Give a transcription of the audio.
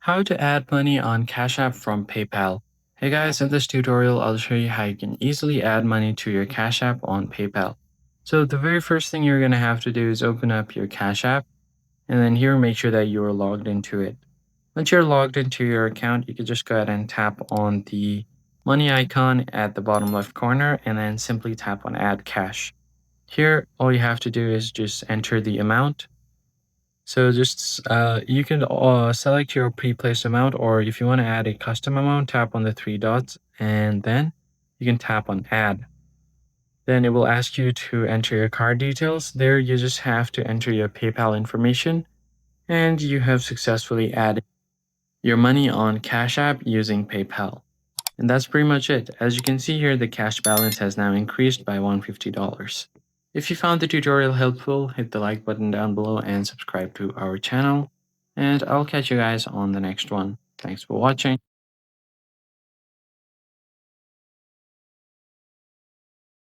How to add money on Cash App from PayPal. Hey guys, in this tutorial, I'll show you how you can easily add money to your Cash App on PayPal. So the very first thing you're going to have to do is open up your Cash App, and then here make sure that you are logged into it. Once you're logged into your account, you can just go ahead and tap on the money icon at the bottom left corner and then simply tap on Add Cash. Here, all you have to do is just enter the amount. So just you can select your pre-placed amount, or if you want to add a custom amount, tap on the three dots and then you can tap on add. Then it will ask you to enter your card details. There you just have to enter your PayPal information and you have successfully added your money on Cash App using PayPal. And that's pretty much it. As you can see here, the cash balance has now increased by $150. If you found the tutorial helpful, hit the like button down below and subscribe to our channel. And I'll catch you guys on the next one. Thanks for watching.